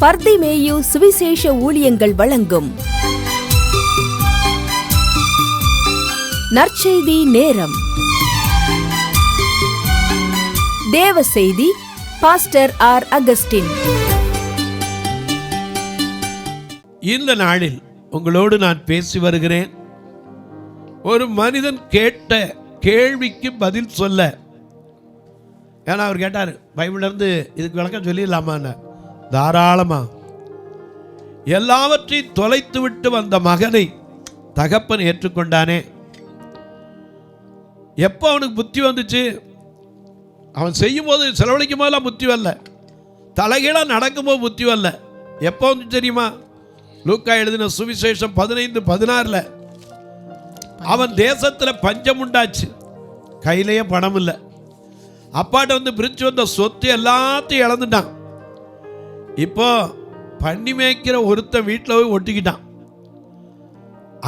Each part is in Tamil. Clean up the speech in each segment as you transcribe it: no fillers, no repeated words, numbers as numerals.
பர்திமேயு சுவிசேஷ ஊழியங்கள் வழங்கும் நற்செய்தி நேரம். தேவ செய்தி பாஸ்டர் ஆர். அகஸ்டின். இந்த நாளில் உங்களோடு நான் பேசி வருகிறேன். ஒரு மனிதன் கேட்ட கேள்விக்கு பதில் சொல்ல. ஏன்னா அவர் கேட்டார், பைபிள்ல இருந்து இதுக்கு விளக்கம் சொல்லிடலாமான்னு. தாராளமா. எல்லாவற்றையும் தொலைத்து விட்டு வந்த மகனை தகப்பன் ஏற்றுக்கொண்டானே. எப்போ அவனுக்கு புத்தி வந்துச்சு? அவன் செய்யும் போது, செலவழிக்கும் போதெல்லாம் புத்தி வரல, தலைகீழாக நடக்கும்போது புத்தி வரல. எப்போ வந்து தெரியுமா? லூக்கா எழுதின சுவிசேஷம் 15:16 அவன் தேசத்தில் பஞ்சம் உண்டாச்சு, கையிலேயே பணம் இல்லை. அப்பாட்ட வந்து பிரிச்சு வந்த சொத்து எல்லாத்தையும் இழந்துட்டான். இப்போ பண்ணி மேய்க்கிற ஒருத்த வீட்டில் போய் ஒட்டிக்கிட்டான்.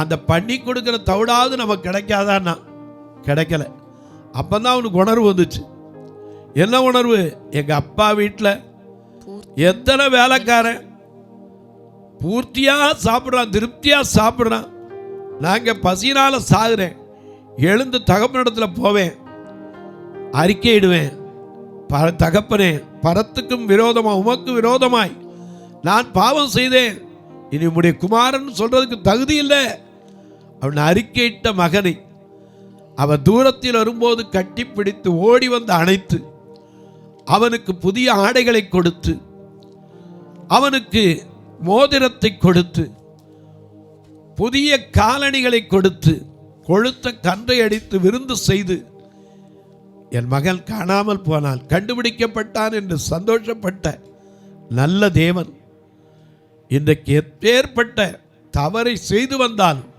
அந்த பண்ணி கொடுக்குற தவிடாவது நமக்கு கிடைக்காதான்னா கிடைக்கல. அப்பந்தான் அவனுக்கு உணர்வு வந்துச்சு. என்ன உணர்வு? எங்க அப்பா வீட்டில் எத்தனை வேலைக்காரன் பூர்த்தியாக சாப்பிட்றான், திருப்தியாக சாப்பிட்றான். நாங்கள் பசியினால் சாகுறேன். எழுந்து தகப்பனிடத்தில் போவேன், அறிக்கையிடுவேன், தகப்பனே, பரத்துக்கும் விரோதமாக, உமக்கு விரோதமாய் நான் பாவம் செய்தேன், இனி உம்முடைய குமாரன் சொல்றதுக்கு தகுதி இல்லை. அவன் அறிக்கையிட்ட மகனை அவன் தூரத்தில் வரும்போது கட்டி பிடித்து ஓடி வந்து அணைத்து அவனுக்கு புதிய ஆடைகளை கொடுத்து, அவனுக்கு மோதிரத்தை கொடுத்து, புதிய காலணிகளை கொடுத்து, கொழுத்த கன்றை அடித்து விருந்து செய்து, என் மகன் காணாமல் போனான், கண்டுபிடிக்கப்பட்டான் என்று சந்தோஷப்பட்ட நல்ல தேவன் இன்றைக்கு எப்பேற்பட்ட தவறை செய்து வந்தாலும்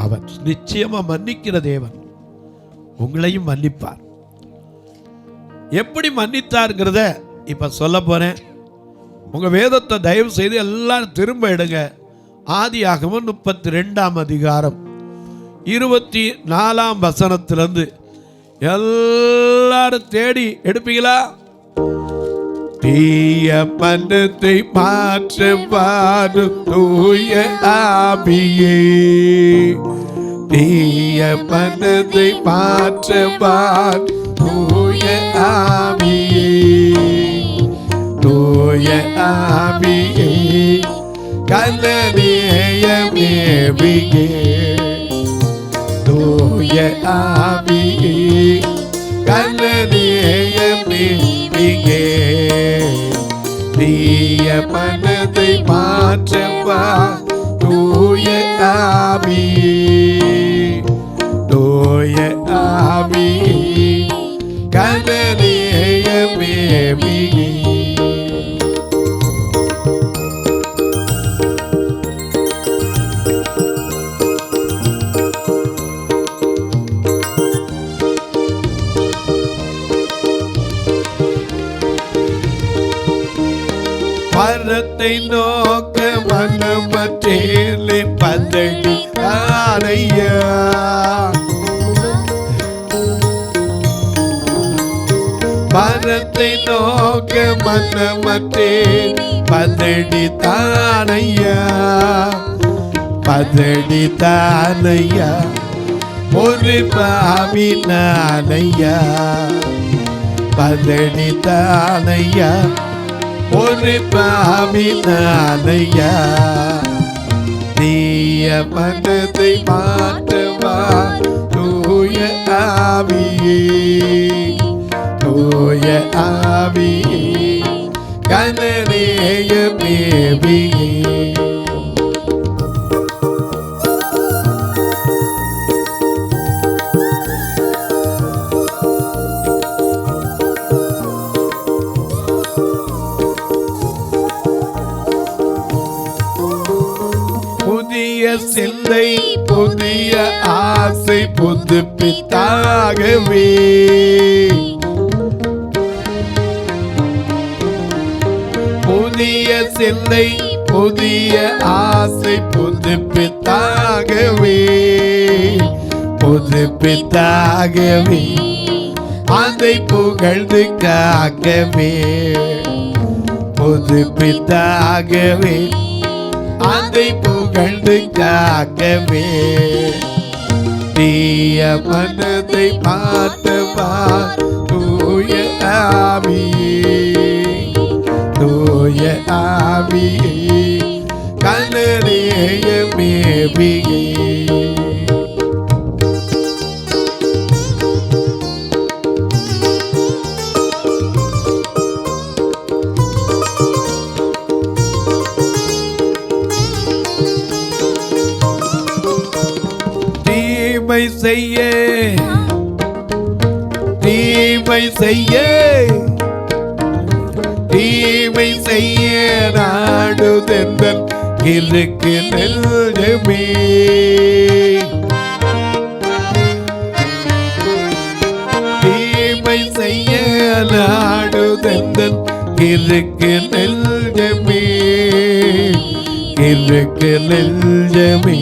அவர் நிச்சயமா மன்னிக்கிற தேவன். உங்களையும் மன்னிப்பார். எப்படி மன்னித்தார்ங்கிறத இப்ப சொல்ல போறேன். உங்க வேதத்தை தயவு செய்து எல்லாரும் திரும்ப எடுங்க. ஆதியாகமம் 32 அதிகாரம் 24 வசனத்திலிருந்து எல்லாரும் தேடி எடுப்பீங்களா? தீய மனத்தை மாற்றுவார் தூய ஆவியே, தீய மனத்தை மாற்றுவார் தூய ஆவியே, தூய ஆவியே, கலனியமேவியே, தூய ஆவியே, கலனியமேவியே, தீய மனதை மாற்றவா தூய ஆவியே, தூய ஆவியே, கலனியமேவியே. பரத்தை நோக்க மனமற்றேலே பதடி தாரையா, பரத்தை நோக்க மனமற்றே பதடி தாரையா, பதடி தாரையா, ஒரு பாவி நானையா, பதடி தாரையா, ஒரு பாவி நானையா, தீய மனதை மாற்றுவா தூய ஆவியே, தூய ஆவியே, கலனியமேவியே. புதிய சிந்தை, புதிய ஆசை, புதுப்பித்தாகவே, புதிய சிந்தை, புதிய ஆசை, புதுப்பித்தாகவே, புதுப்பித்தாகவே, அதை புகழ்ந்து காக்கவே, புதுப்பித்தாகவே அதை புகழ்ந்து காக்கவே தீய மனதை மாற்றவா தூய ஆவியே தூய ஆவியே கனரேய மேவியே தீமை செய்ய தீமை செய்ய தீமை செய்ய நாடுதெந்தன் இருக்கு நெஞ்சமே தீமை செய்ய நாடுதெந்தன் இருக்கு நெஞ்சமே இருக்கு நெஞ்சமே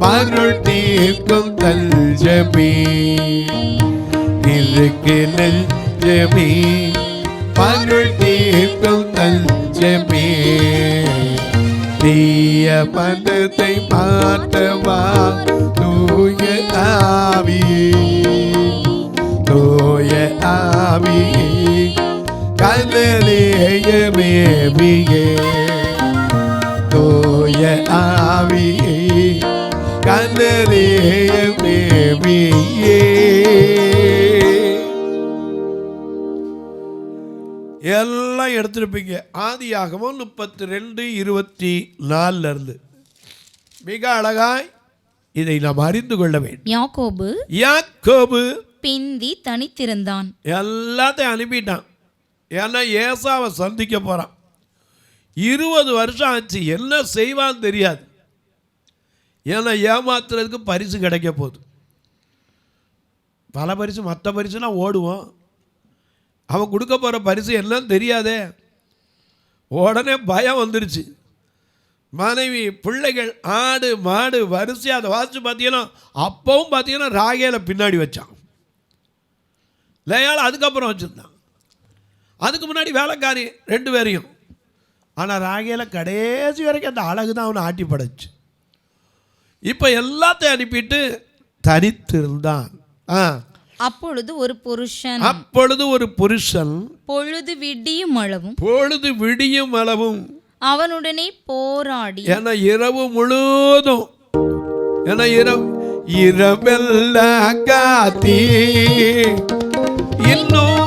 மருள் தீர்க்கும் தஞ்சமே இருக்கு நெஞ்சமே மருள் தீர்க்கும் தஞ்சமே தீய மனதை மாற்றவா தூய ஆவியே தூய ஆவியே கனரேய மேவியே தூய ஆவியே கனரேய மேவியே எல்லாம் எடுத்திருப்பீங்க. ஆதியாகமம் 32:24 இருந்து மிக அழகாய் இதை நாம் அறிந்து கொள்ள வேண்டும். யாக்கோபு பிந்தி தனித்திருந்தான். எல்லாத்தையும் அனுப்பிட்டான். ஏன்னா ஏசாவை சந்திக்க போறான். 20 வருஷம் ஆச்சு, என்ன செய்வான்னு தெரியாது. ஏன்னா ஏமாத்துறதுக்கு பரிசு கிடைக்க போகுது. பல பரிசு, மற்ற பரிசுனா ஓடுவோம். அவன் கொடுக்க போகிற பரிசு என்னன்னு தெரியாதே. உடனே பயம் வந்துருச்சு. மனைவி, பிள்ளைகள், ஆடு மாடு வரிசையாக அதை வாசித்து பார்த்தீங்கன்னா, அப்பவும் பார்த்தீங்கன்னா ராகேலை பின்னாடி வச்சான். லேயால் அதுக்கப்புறம் வச்சுருந்தான். அதுக்கு முன்னாடி வேலைக்காரி 2 பேரையும். ஆனால் ராகேலை கடைசி வரைக்கும் அந்த அழகு தான் அவனை ஆட்டி படைச்சு. இப்போ எல்லாத்தையும் அனுப்பிட்டு தனித்திருந்தான். அப்பொழுது ஒரு புருஷன் பொழுது விடியும் அளவும் அவனுடனே போராடி. என இரவு முழுவதும் இரவெல்லாம் காத்தி இன்னும்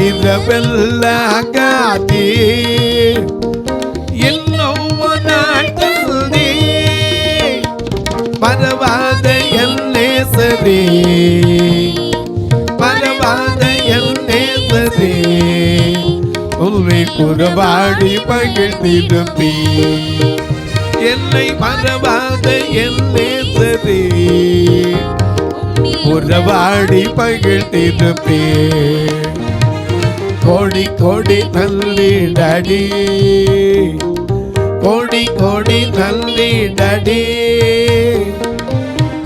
இரவெல்லாம் காத்தி இன்னும் பரவாத எல்லேசரே பரவாத எல்லேசரே உன்னை புறவாடி பகிர்ந்திருப்பே என்னை பரவாத எல்லேசரே புறவாடி பகிர்ந்திருப்பே கோடி கோடி நல்லிடடி கோடி கோடி நல்லிடடி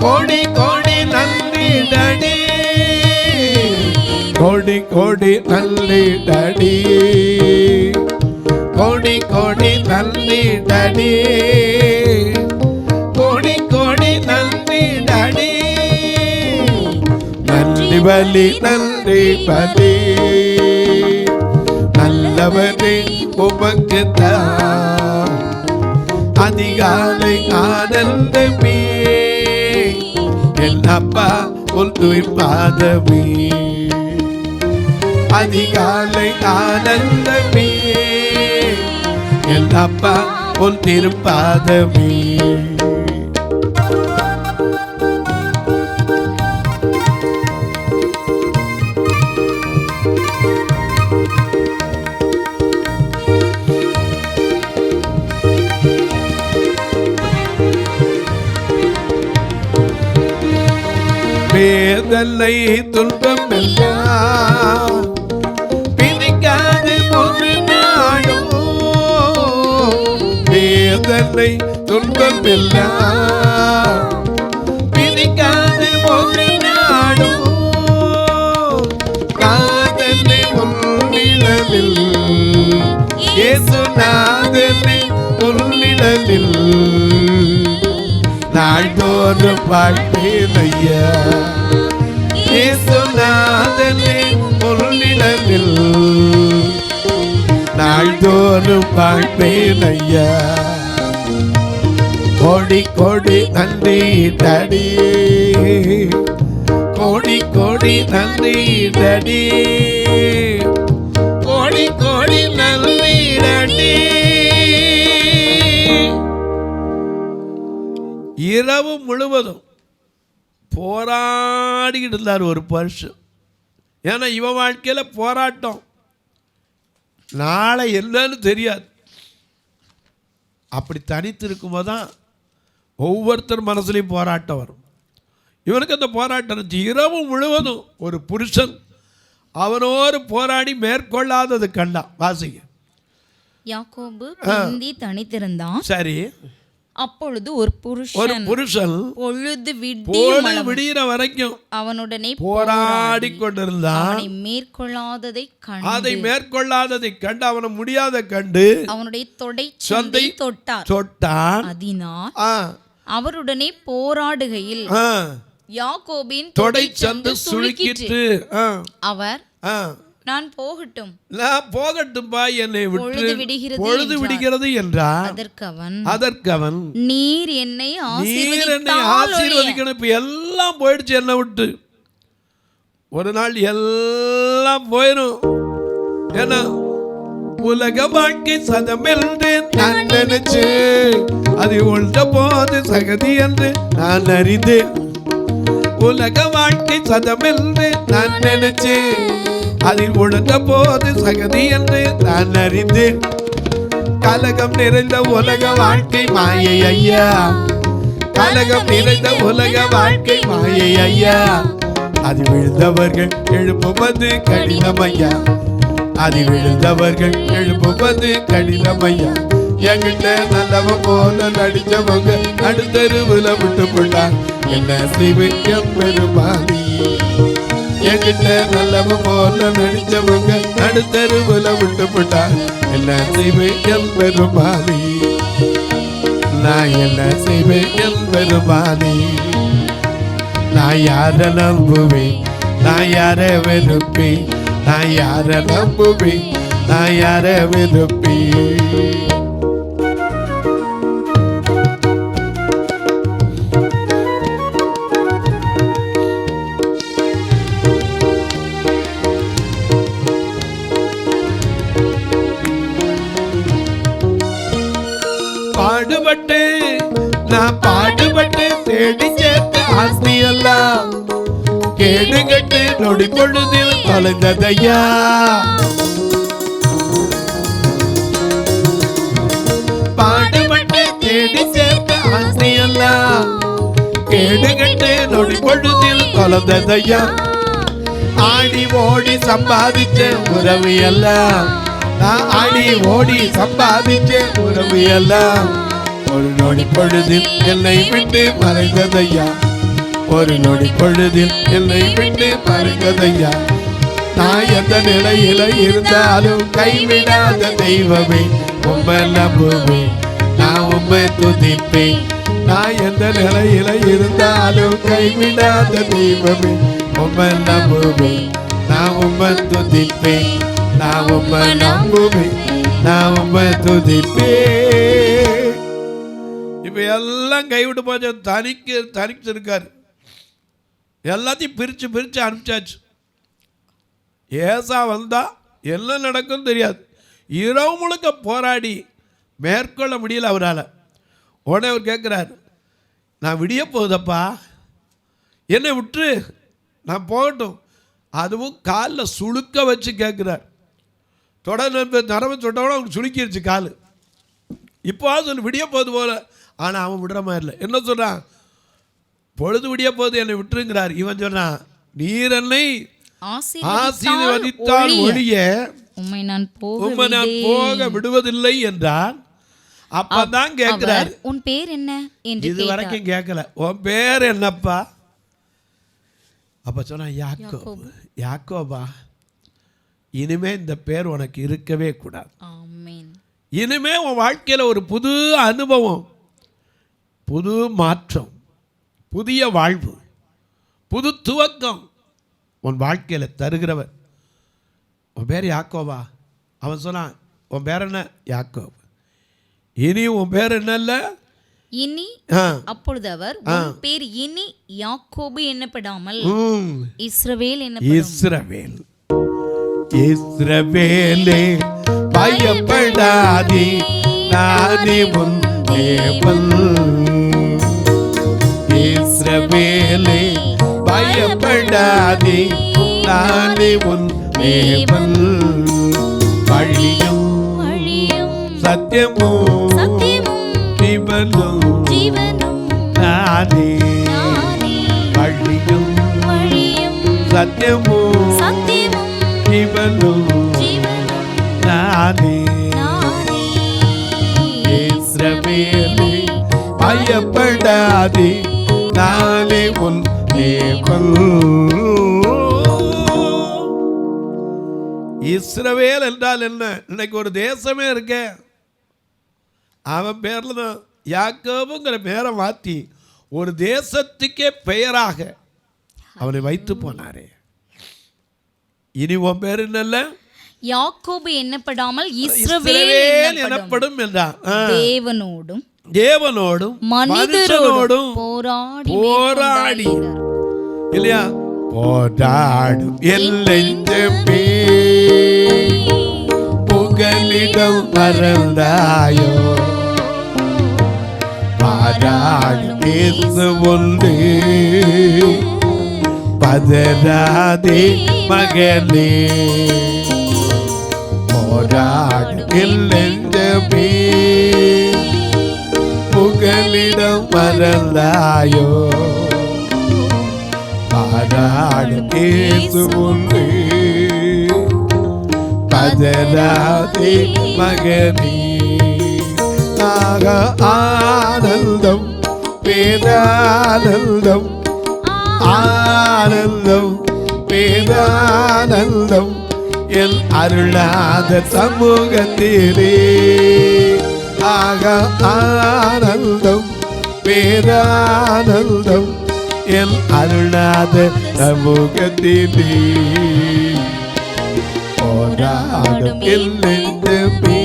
கோடி கோடி நல்லிடடி கோடி கோடி நல்லிடடி கோடி கோடி நல்லிடடி கோடி கோடி நல்லிடடி நன்றி பலி நன்றி பலி நல்லவனே உமக்குத்தான் அதிகாலை ஆனந்தமே என் அப்பா உன் துயிர்ப்பாதமே அதிகாலை ஆனந்தமே என் அப்பா உன் திருப்பாதமே வேதனை துன்பம் எல்லாம் பிடிக்காது ஒரு நாடும் வேதனை துன்பம் எல்லாம் பிடிக்காது ஒரு நாடும் காதலை இயேசுநாதனே பொருளிடலில் நாள்தோறும் வாழ்வேனையா. இயேசுநாதனே பொருளிடலில் நாள்தோறும் வாழ்வேனையா. கோடி கோடி நன்றி டடி, கோடி கோடி நன்றி டடி, கோடி கோடி நன்றி டடி. இரவு முழுவதும் போராடிக்கிட்டு இருந்தார் ஒரு வருஷம். ஏன்னா இவன் வாழ்க்கையில் போராட்டம், நாளை என்னன்னு தெரியாது. அப்படி தனித்து இருக்கும்போது தான் ஒவ்வொருத்தர் மனசுலையும் போராட்டம் வரும். இவனுக்கு அந்த போராட்டம் இருந்துச்சு. இரவு முழுவதும் ஒரு புருஷன் அவனோடு போராடி மேற்கொள்ளாதது கண்டான். வாசிங்க. யாக்கோபு பிந்தி தனித்திருந்தான். சரி. அப்பொழுது ஒரு புருஷன் பொழுது விடிகிற வரைக்கும் அவனுடனே போராடி கொண்டிருந்தான். அதை மேற்கொள்ளாததை கண்டு அவனை முடியாத கண்டு அவனுடைய தொடை தொட்டார். அதனால் அவருடனே போராடுகையில் யாக்கோபின் தொடை சந்து சுளுக்கிற்று. அவர் நான் போகட்டும்பா, என்னை விட்டு பொழுது விடுகிறது என்றார். அதற்கு அவன் நீர் என்னை ஆசீர்வதிக்கணும். இப்ப எல்லாம் போயிடுச்சு என்னை விட்டு, ஒரு நாள் எல்லாம் போயிடும். ஏன்னா உலக வாழ்க்கை சதம் என்று நான் நினைச்சு அது ஒன்ற போது சகதி என்று நான் அறிந்தேன். உலக வாழ்க்கை சதம் என்று நான் நினைச்சு அதில் உழந்த போது சகதி என்று நான் அறிந்தேன். கலகம் நிறைந்த உலக வாழ்க்கை மாயை ஐயா, கலகம் நிறைந்த உலக வாழ்க்கை மாயை ஐயா. அது விழுந்தவர்கள் எழுப்புவது கடினம் ஐயா, அது விழுந்தவர்கள் எழுப்புவது கடினம் ஐயா. என்கிட்ட நல்லவன் போல நடிச்சவங்க அடுத்தருவுல விட்டு போட்டான். என்ன செய்வேன் பெருமானி, என்கிட்ட நல்லவன் போல நடிச்சவங்க அடுத்தருவுல விட்டு போட்டான். என்ன செய்வேன் பெருமானி, நான் என்ன செய்வேன் பெருமானி. நான் யார நம்புவேன், நான் யார வெறுப்பேன், நான் யார நம்புவேன், நான் யார வெறுப்பேன். பாடுபட்டு தேடி சேர்த்த ஆஸ்தி எல்லாம் கேடுகட்டு நொடி பொழுதில் தொலைந்ததையா. பாடுபட்டு தேடி சேர்த்த ஆஸ்தி எல்லாம் கேடுகட்டு நொடி பொழுதில் தொலைந்ததையா. ஆடி ஓடி சம்பாதிச்ச உறவு எல்லாம், நான் ஆடி ஓடி சம்பாதிச்ச உறவு எல்லாம் ஒரு நொடி பொழுதில் என்னை விட்டு மறைந்ததையா, ஒரு நொடி பொழுதில் என்னை விட்டு மறைந்ததையா. நான் எந்த நிலையில இருந்தாலும் கைவிடாத தெய்வமே உம்மை நம்புவேன், நான் உம்மை துதிப்பேன். நான் எந்த நிலையில இருந்தாலும் கைவிடாத தெய்வமே உம்மை நம்புவேன், நான் உம்மை துதிப்பேன், நான் உம்மை நம்புவேன், நான் உம்மை துதிப்பேன். இப்போ எல்லாம் கைவிட்டு போச்சு, தனிச்சிருக்காரு. எல்லாத்தையும் பிரித்து அனுப்பிச்சாச்சு. ஏசா வந்தா என்ன நடக்கும் தெரியாது. இரவு முழுக்க போராடி மேற்கொள்ள முடியல அவரால். உடனே அவர் கேட்குறாரு, நான் விடிய போகுதப்பா, என்னை விட்டு நான் போகட்டும். அதுவும் காலில் சுளுக்க வச்சு கேட்குறார். தொடர்ந்து நரம்பு தொட்டவன அவனுக்கு சுளுக்கிடுச்சு கால். இப்போ சொல்லி விடிய போகுது போல. ஆனால் அவன் விடுற மாதிரி இல்லை. என்ன சொல்கிறான், பொழுது விடிய போது என்னை விட்டுருங்கிறார். இவன் சொன்னான், நீர் என்னை ஆசீர்வதித்தால் ஒழிய உம்மை நான் போக விடுவதில்லை என்றான். அப்பதான் கேட்கிறார், உன் பேர் என்ன என்று. இது வரைக்கும் கேட்கல, உன் பேர் என்னப்பா? அப்ப சொன்னா, யாக்கோபா. இனிமே இந்த பேர் உனக்கு இருக்கவே கூடாது. ஆமென். இனிமே உன் வாழ்க்கையில் ஒரு புது அனுபவம், புது மாற்றம், புதிய வாழ்வு, புது துவக்கம் உன் வாழ்க்கையில் தருகிறவர். உன் பேர் யாக்கோவா? அவன் சொன்னான், உன் பேர் என்ன? யாக்கோபு. இனி உன் பேர் என்னல்ல? இனி. அப்பொழுது அவர், உன் பேர் இனி யாக்கோபு என்னப்படாமல் இஸ்ரவேல் என்னப்படும். இஸ்ரவேல். இஸ்ரவேலே பயப்படாதே, நானே உன் தேவன். இஸ்ரவேலே பயப்படாதே, நானே உன் தேவன். வழியும் சத்தியமும் ஜீவனும் நானே. வழியும் சத்தியமும் ஜீவனும் நானே. இஸ்ரவேலே பயப்படாதே, நானே உன் தேவன். இஸ்ரவேல் என்றால் என்ன? இன்னைக்கு ஒரு தேசமே இருக்க, அவன் பேர்ல தான் யாக்கோபுங்கிற பேரை மாற்றி ஒரு தேசத்துக்கே பெயராக அவனை வைத்து போனாரே. இனி உன் பேர் என்னல்ல? யாக்கோபு என்னப்படாமல் இஸ்ரவேல் எனப்படும் என்றான். தேவனோடும் மனிதரோடும் போராடி இல்லையா? போராடும் எல்லைஞ்சமே புகலிடம் மறந்தாயோ. பாராடும் இயேசு ஒன்று, பதறாதே மகனே. போராடும் எல்லைஞ்சமே புகலிடம் மறந்தாயோ. பாராடும் இயேசு ஒன்று, பதறாதே மகனே. ஆனந்தம் பேரானந்தம், ஆனந்தம் பேரானந்தம் என் அருளாத சமூகத்திலே. ஆனந்தம் பேரானந்தம் என் அருளாத சமூகத்திலே. போராடும் எல்லைந்தமே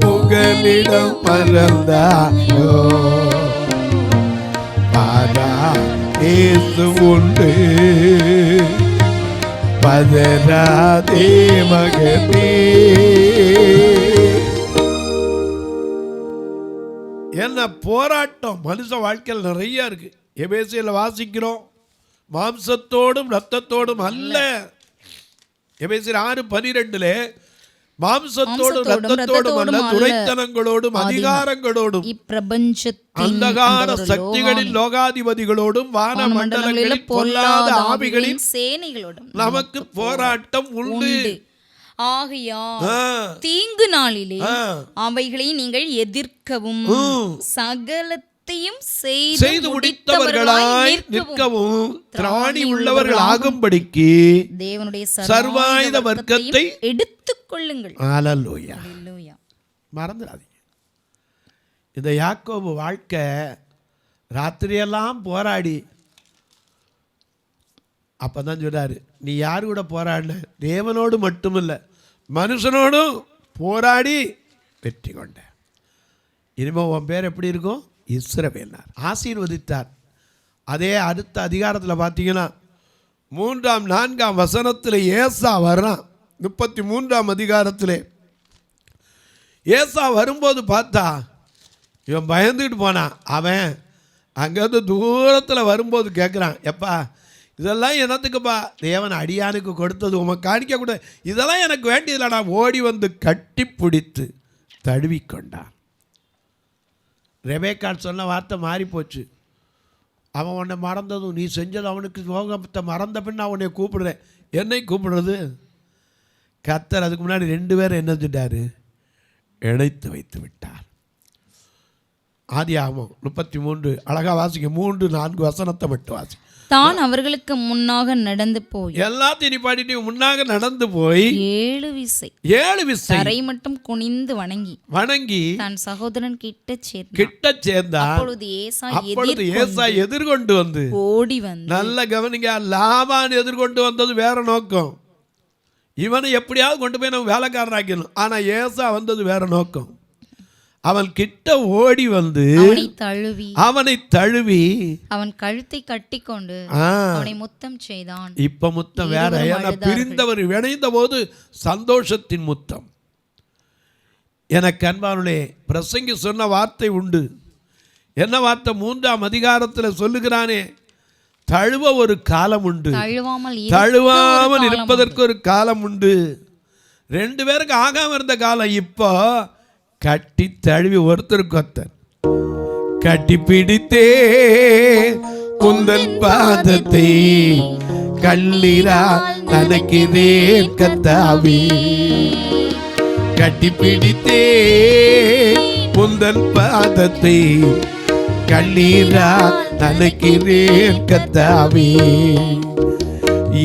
புகலிடம் மறந்தாயோ. பாரா இயேசு உண்டு, பதறாதே மகனே. என்ன போராட்டம் மனுஷ வாழ்க்கையில் நிறைய இருக்கு. எபேசியில் வாசிக்கிறோம், மாம்சத்தோடும் இரத்தத்தோடும் அல்ல. எபேசியர் 6:12 மாம்சத்தோடும் இரத்தத்தோடும் அல்ல, துரைத்தனங்களோடும் அதிகாரங்களோடும் அந்தகார சக்திகளின் லோகாதிபதிகளோடும் வான மண்டலங்களில் பொல்லாத ஆவிகளின் சேனைகளோடும் நமக்கு போராட்டம் உண்டு. ஆகையால் தீங்கு நாளிலே அவைகளை நீங்கள் எதிர்க்கவும் சகலத்தையும் செய்து முடித்தவர்களாய் நிற்கவும் திராணி உள்ளவர்கள் ஆகும்படிக்கு தேவனுடைய சர்வாயுத வர்க்கத்தை எடுத்துக் கொள்ளுங்கள். ஹல்லேலூயா. மறந்துடாதீங்க, இந்த யாக்கோபு வாழ்க்கை ராத்திரியெல்லாம் போராடி, அப்பதான் சொல்றாரு, நீ யாரு கூட போராடின? தேவனோடு மட்டுமில்லை, மனுஷனோடும் போராடி வெற்றி கொண்ட. இனிமே உன் பேர் எப்படி இருக்கும்? இஸ்ரவேலர். ஆசீர்வதித்தார். அதே அடுத்த அதிகாரத்தில் பார்த்தீங்கன்னா 3ஆம் 4ஆம் வசனத்தில் ஏசா வர்றான். 33ஆம் அதிகாரத்தில் ஏசா வரும்போது பார்த்தா இவன் பயந்துக்கிட்டு போனான். அவன் அங்கேருந்து தூரத்தில் வரும்போது கேட்குறான், எப்பா இதெல்லாம் என்னத்துக்குப்பா? தேவன் அடியானுக்கு கொடுத்தது உமக்கு காணிக்க கூட, இதெல்லாம் எனக்கு வேண்டியதில்லை. நான் ஓடி வந்து கட்டி பிடித்து தழுவிக்கொண்டான். ரெபேக்காள் சொன்ன வார்த்தை மாறி போச்சு. அவன் உன்னை மறந்ததும் நீ செஞ்சது அவனுக்கு சோகத்தை மறந்த பின் நான் உன்னை கூப்பிடுறேன். என்னை கூப்பிடுறது? கர்த்தர் அதுக்கு முன்னாடி 2 பேரும் என்ன செஞ்சார்? இணைத்து வைத்து விட்டார். ஆதியாகமம் 33 அழகா வாசிக்க, 3-4 வசனத்தை மட்டும் வாசி. தான் அவர்களுக்கு முன்னாக நடந்து போய் எல்லாத்தையும் நிப்பாட்டிட்டு முன்னாக நடந்து போய் 7 விசை தரை மட்டும் குனிந்து வணங்கி தன் சகோதரன் கிட்ட சேர்ந்தா அப்பொழுது ஏசா எதிர்கொண்டு வந்து ஓடி வந்து. நல்ல கவனிங்க, லாபான் எதிர்கொண்டு வந்தது வேற நோக்கம். இவனை எப்படியாவது கொண்டு போய் நம்ம வேலைக்காரனாக்கணும். ஆனா ஏசா வந்தது வேற நோக்கம். அவன் கிட்ட ஓடி வந்து அவனை தழுவி அவன் கழுத்தை கட்டிக்கொண்டு அவனை முத்தம் செய்தான். இப்ப முத்தம் வேற. ஏன்னா பிரிந்தவர் இணைந்த போது சந்தோஷத்தின் முத்தம். எனக்கு அன்பானுளே, பிரசங்கி சொன்ன வார்த்தை உண்டு. என்ன வார்த்தை? 3ஆம் அதிகாரத்தில் சொல்லுகிறானே, தழுவ ஒரு காலம் உண்டு, தழுவாமல் இருப்பதற்கு ஒரு காலம் உண்டு. 2 பேருக்கு ஆகாம இருந்த காலம். இப்போ கட்டி தழுவி ஒருத்தருக்கு ஒருத்தர் கட்டி பிடித்தே உந்தன் பாதத்தை கல்லீரால் நனைக்கிறேன் கர்த்தாவே. கட்டி பிடித்தே உந்தன் பாதத்தை கல்லீரால் நனைக்கிறேன் கர்த்தாவே.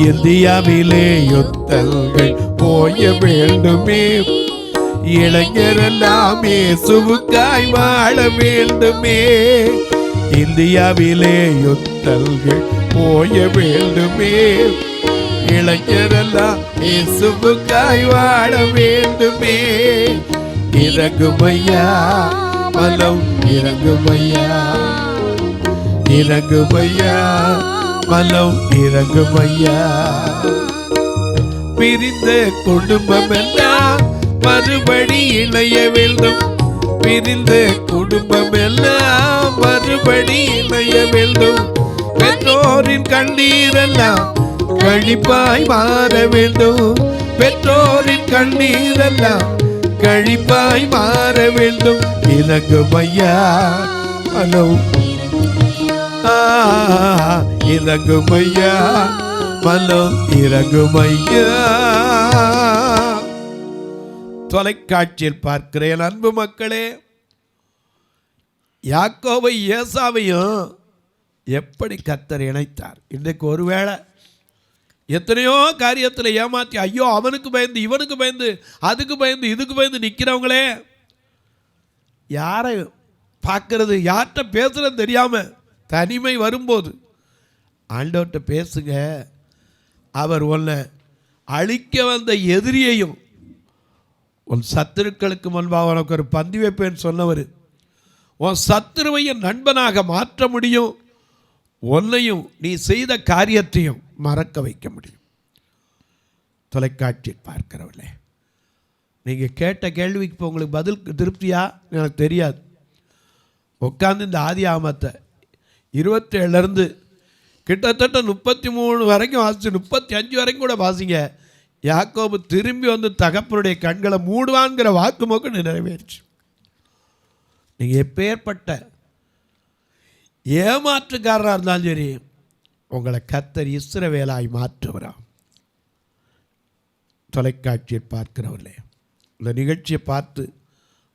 இந்தியாவிலே யுத்தங்கள் போய வேண்டுமே, இளைஞரெல்லாம் இயேசுவுக்காய் வாழ வேண்டுமே. இந்தியாவிலே யுத்தங்கள் போய வேண்டுமே, இளைஞரெல்லாம் இயேசுவுக்காய் வாழ வேண்டுமே. இறங்குமையா மலம், இறங்குமையா, இறங்குமையா மலம், இறங்குமையா. பிரிந்த குடும்பம் எல்லாம் மறுபடி இணைய வேண்டும், பிரிந்த குடும்பம் எல்லாம் மறுபடி இணைய வேண்டும். பெற்றோரின் கண்ணீரெல்லாம் கழிப்பாய் மாற வேண்டும், பெற்றோரின் கண்ணீரெல்லாம் கழிப்பாய் மாற வேண்டும். இறங்குமையா மனம், இறங்குமையா மனம், இறங்குமையா. தொலைக்காட்சியில் பார்க்கிறேன் அன்பு மக்களே, யாக்கோபை ஏசாவையும் எப்படி கர்த்தர் இணைத்தார். இன்றைக்கு ஒருவேளை எத்தனையோ காரியத்தில் ஏமாற்றி, ஐயோ அவனுக்கு பயந்து இவனுக்கு பயந்து அதுக்கு பயந்து இதுக்கு பயந்து நிற்கிறவங்களே, யாரை பார்க்கறது யார்கிட்ட பேசுறது தெரியாம தனிமை வரும்போது ஆண்டவர்கிட்ட பேசுங்க. அவர் உன்னை அழிக்க வந்த எதிரியையும் உன் சத்துருக்களுக்கு முன்பாக உனக்கு ஒரு பந்தி வைப்பேன்னு சொன்னவர், உன் சத்துருவையும் நண்பனாக மாற்ற முடியும், உன்னையும் நீ செய்த காரியத்தையும் மறக்க வைக்க முடியும். தொலைக்காட்சி பார்க்கிறவர்களே, நீங்கள் கேட்ட கேள்விக்கு இப்போ உங்களுக்கு பதில் திருப்தியா எனக்கு தெரியாது. உட்காந்து இந்த ஆதி ஆமத்தை 27 கிட்டத்தட்ட 33 வரைக்கும் வாசிச்சு, 35 வரைக்கும் கூட வாசிங்க. யாக்கோபு திரும்பி வந்து தகப்பனுடைய கண்களை மூடுவான்கிற வாக்கு மோக்கு நிறைவேறிச்சு. நீங்கள் எப்பேற்பட்ட ஏமாற்றுக்காரராக இருந்தாலும் சரி, உங்களை கர்த்தர் இஸ்ரவேலாய் மாற்றுவராம். தொலைக்காட்சியை பார்க்கிறவர்களே, இந்த நிகழ்ச்சியை பார்த்து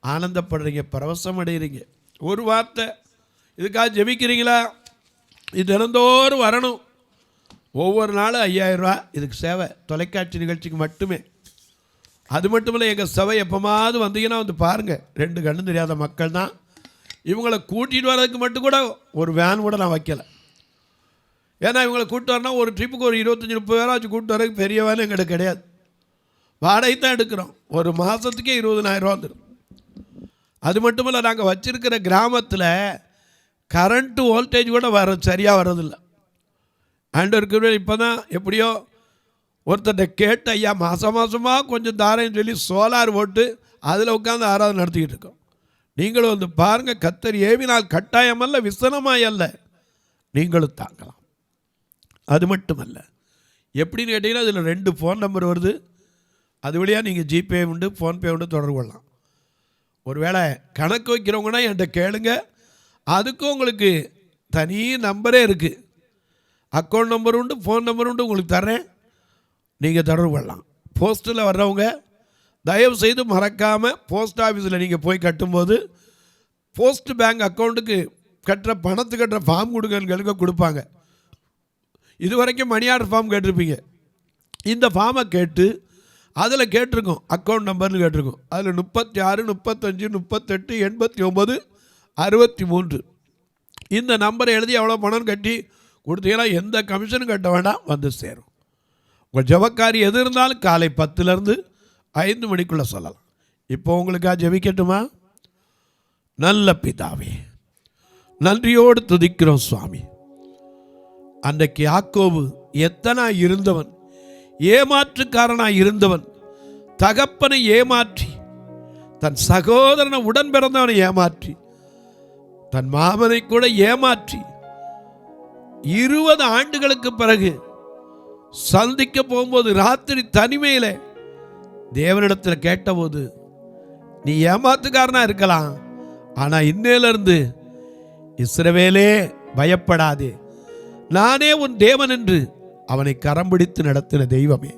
ஆனந்தப்படுறீங்க, பரவசம் அடைகிறீங்க. ஒரு வார்த்தை, இதுக்காக ஜெபிக்கிறீங்களா? இது தினந்தோறும் வரணும். ஒவ்வொரு நாளும் 5000 ரூபா இதுக்கு சேவை, தொலைக்காட்சி நிகழ்ச்சிக்கு மட்டுமே. அது மட்டும் இல்லை, எங்கள் சபை எப்போமாவது வந்தீங்கன்னா வந்து பாருங்கள். 2 கண்ணு தெரியாத மக்கள் தான். இவங்களை கூட்டிகிட்டு வர்றதுக்கு மட்டும் கூட ஒரு வேன் கூட நான் வைக்கலை. ஏன்னா இவங்களை கூப்பிட்டு வரனா ஒரு ட்ரிப்புக்கு ஒரு 25-30 பேராக வச்சு கூப்பிட்டு வரதுக்கு பெரிய வேலை எங்களுக்கு கிடையாது. வாடகை தான் எடுக்கிறோம். ஒரு மாதத்துக்கே 20,000 ரூபா வந்துடும். அது மட்டும் இல்லை, நாங்கள் வச்சுருக்கிற கிராமத்தில் கரண்ட்டு வோல்டேஜ் கூட சரியாக வர்றதில்லை. ஆண்டவருக்கு இப்போ தான் எப்படியோ ஒருத்தர்கிட்ட கேட்டு, ஐயா மாதமாக கொஞ்சம் தாரேன்னு சொல்லி சோலார் போட்டு அதில் உட்காந்து ஆராதனை நடத்திக்கிட்டு இருக்கோம். நீங்களும் வந்து பாருங்கள். கர்த்தர் ஏவினால் கட்டாயமல்ல, விசனமாய் அல்ல, நீங்களும் தாங்கலாம். அது மட்டுமல்ல, எப்படின்னு கேட்டிங்கன்னா அதில் 2 ஃபோன் நம்பர் வருது. அது வழியாக நீங்கள் ஜிபே உண்டு, ஃபோன்பே உண்டு, தொடர்பு கொள்ளலாம். ஒருவேளை கணக்கு வைக்கிறவங்கன்னா என்கிட்ட கேளுங்க. அதுக்கும் உங்களுக்கு தனி நம்பரே இருக்குது. அக்கௌண்ட் நம்பர் உண்டு, ஃபோன் நம்பர் உண்டு, உங்களுக்கு தர்றேன். நீங்கள் தொடர்பு கொள்ளலாம். போஸ்ட்டில் வர்றவங்க தயவு செய்து மறக்காமல் போஸ்ட் ஆஃபீஸில் நீங்கள் போய் கட்டும்போது போஸ்ட் பேங்க் அக்கௌண்ட்டுக்கு கட்டுற பணத்துக்கு கட்டுற ஃபார்ம் கொடுங்கன்னு கொடுப்பாங்க. இது வரைக்கும் மணி ஆர்டர் ஃபார்ம் கேட்டிருப்பீங்க. இந்த ஃபார்மை கேட்டு அதில் கேட்டிருக்கோம் அக்கௌண்ட் நம்பர்னு கேட்டிருக்கோம். அதில் 36 35 38 89 63 இந்த நம்பரை எழுதி எவ்வளோ பணம் கட்டி கொடுத்தீங்கன்னா எந்த கமிஷனும் கட்ட வேண்டாம், வந்து சேரும். உங்கள் ஜெபக்காரி எது இருந்தாலும் காலை 10லேருந்து 5 மணிக்குள்ளே சொல்லலாம். இப்போ உங்களுக்காக ஜெபிக்கட்டுமா? நல்ல பிதாவே, நன்றியோடு துதிக்கிறோம் சுவாமி. அன்றைக்கு யாக்கோபு எத்தனாய் இருந்தவன், ஏமாற்றுக்காரனாய் இருந்தவன், தகப்பனை ஏமாற்றி, தன் சகோதரனை உடன் பிறந்தவனை ஏமாற்றி, தன் மாமனை கூட ஏமாற்றி 20 ஆண்டுகளுக்கு பிறகு சந்திக்க போகும்போது ராத்திரி தனிமையில தேவனிடத்தில் கேட்டபோது, நீ ஏமாத்துக்காரனா இருக்கலாம், ஆனா இன்னையிலிருந்து இஸ்ரவேலே பயப்படாதே, நானே உன் தேவன் என்று அவனை கரம் பிடித்து நடத்தின தெய்வமே.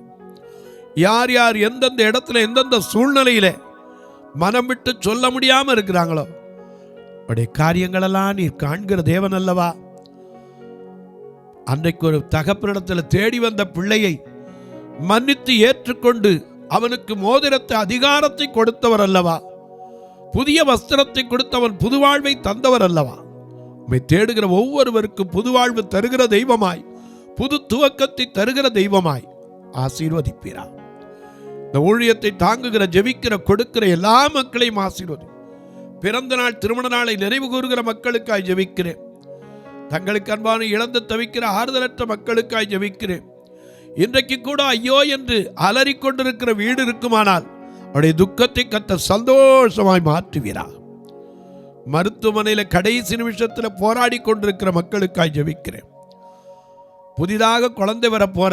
யார் யார் எந்தெந்த இடத்துல எந்தெந்த சூழ்நிலையில மனம் விட்டு சொல்ல முடியாம இருக்கிறாங்களோ அவருடைய காரியங்களெல்லாம் நீர் காண்கிற தேவன் அல்லவா? அன்றைக்கு ஒரு தகப்பனிடத்தில் தேடி வந்த பிள்ளையை மன்னித்து ஏற்றுக்கொண்டு அவனுக்கு மோதிரத்தை அதிகாரத்தை கொடுத்தவர் அல்லவா? புதிய வஸ்திரத்தை கொடுத்தவன் புது வாழ்வை தந்தவர் அல்லவா? உம்மை தேடுகிற ஒவ்வொருவருக்கும் புது வாழ்வு தருகிற தெய்வமாய், புது துவக்கத்தை தருகிற தெய்வமாய் ஆசீர்வதிப்பீரா. இந்த ஊழியத்தை தாங்குகிற, ஜெபிக்கிற, கொடுக்கிற எல்லா மக்களையும் ஆசீர்வதி. பிறந்த நாள் திருமண நாளை நிறைவு கூறுகிற மக்களுக்காய் ஜெபிக்கிறேன். தங்களுக்கு அன்பான இழந்து தவிக்கிற ஆறுதலற்ற மக்களுக்காய் ஜெபிக்கிறேன். இன்றைக்கு கூட ஐயோ என்று அலறிக்கொண்டிருக்கிற வீடு இருக்குமானால் அவருடைய துக்கத்தை கர்த்தர் சந்தோஷமாய் மாற்றுவீரா. மருத்துவமனையில் கடைசி நிமிஷத்தில் போராடி கொண்டிருக்கிற மக்களுக்காய் ஜெபிக்கிறேன். புதிதாக குழந்தை வர போற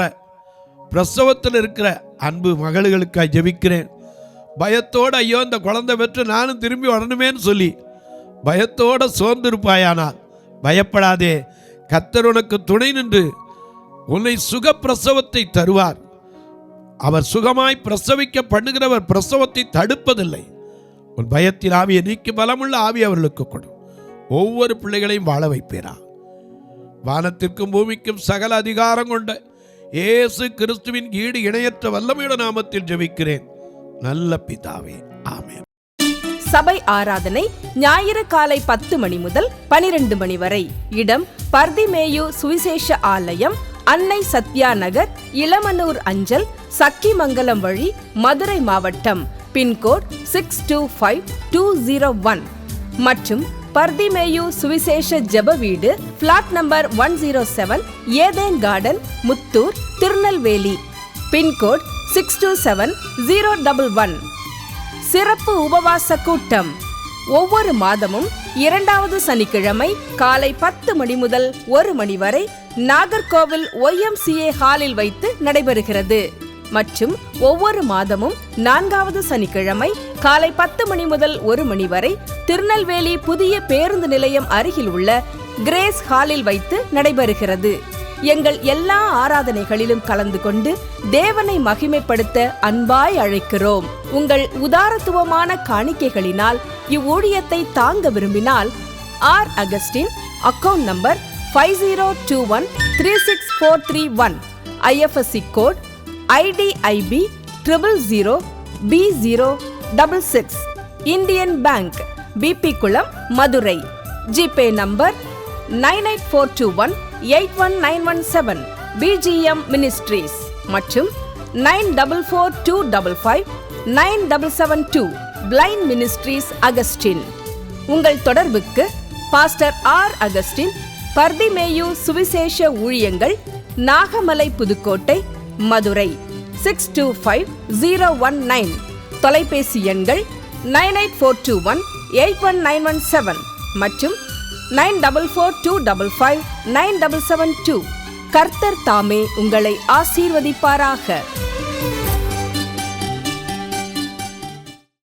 பிரசவத்தில் இருக்கிற அன்பு மகளுகளுக்காய் ஜெபிக்கிறேன். பயத்தோடு ஐயோ இந்த குழந்தை பெற்று நானும் திரும்பி வரணுமேன்னு சொல்லி பயத்தோடு சோர்ந்திருப்பாயானால் பயப்படாதே, கர்த்தர் உனக்கு துணை நின்று உன்னை சுகப்பிரசவத்தை தருவார். அவர் சுகமாய் பிரசவிக்க பண்ணுகிறவர் பிரசவத்தை தடுப்பதில்லை. உன் பயத்தின் ஆவியை நீக்கி பலமுள்ள ஆவி அவர்களுக்கு கொடு. ஒவ்வொரு பிள்ளைகளையும் வாழ வைப்பேரா. வானத்திற்கும் பூமிக்கும் சகல அதிகாரம் கொண்ட இயேசு கிறிஸ்துவின் ஈடு இணையற்ற வல்லமையுள்ள நாமத்தில் ஜெபிக்கிறேன் நல்ல பிதாவே, ஆமென். சபை ஆராதனை ஞாயிறு காலை 10 மணி முதல் 12 மணி வரை. இடம் பர்திமேயு சுவிசேஷ ஆலயம், அன்னை சத்யா நகர், இளமனூர் அஞ்சல், சக்கிமங்கலம் வழி, மதுரை மாவட்டம். பின்கோட் 625201 மற்றும் பர்திமேயு சுவிசேஷ ஜெப வீடு, flat number 107, Eden garden, Muthur, Tirunelveli. Pin code 627011. சிறப்பு உபவாச கூட்டம் ஒவ்வொரு மாதமும் 2வது சனிக்கிழமை காலை 10 மணி முதல் 1 மணி வரை நாகர்கோவில் YMCA ஹாலில் வைத்து நடைபெறுகிறது. மற்றும் ஒவ்வொரு மாதமும் 4வது சனிக்கிழமை காலை 10 மணி முதல் 1 மணி வரை திருநெல்வேலி புதிய பேருந்து நிலையம் அருகில் உள்ள கிரேஸ் ஹாலில் வைத்து நடைபெறுகிறது. எங்கள் எல்லா ஆராதனைகளிலும் கலந்து கொண்டு தேவனை மகிமைப்படுத்த அன்பாய் அழைக்கிறோம். உங்கள் உதாரத்துவமான காணிக்கைகளினால் இவ்வூழியத்தை தாங்க விரும்பினால் R. Augustine, account number 5021364331, IFSC code IDIB 000B066, Indian bank, BP Kulam, Madurai. GPay number 98421819117, BGM ministries மற்றும் 9442559772, பிளைண்ட் மினிஸ்ட்ரீஸ் அகஸ்டின். உங்கள் தொடர்புக்கு பாஸ்டர் R. அகஸ்டின், பர்திமேயு சுவிசேஷ ஊழியங்கள், நாகமலை, புதுக்கோட்டை, மதுரை 625019. தொலைபேசி எண்கள் 9842181917 மற்றும் 9442559772. கர்த்தர் தாமே உங்களை ஆசீர்வதிப்பாராக.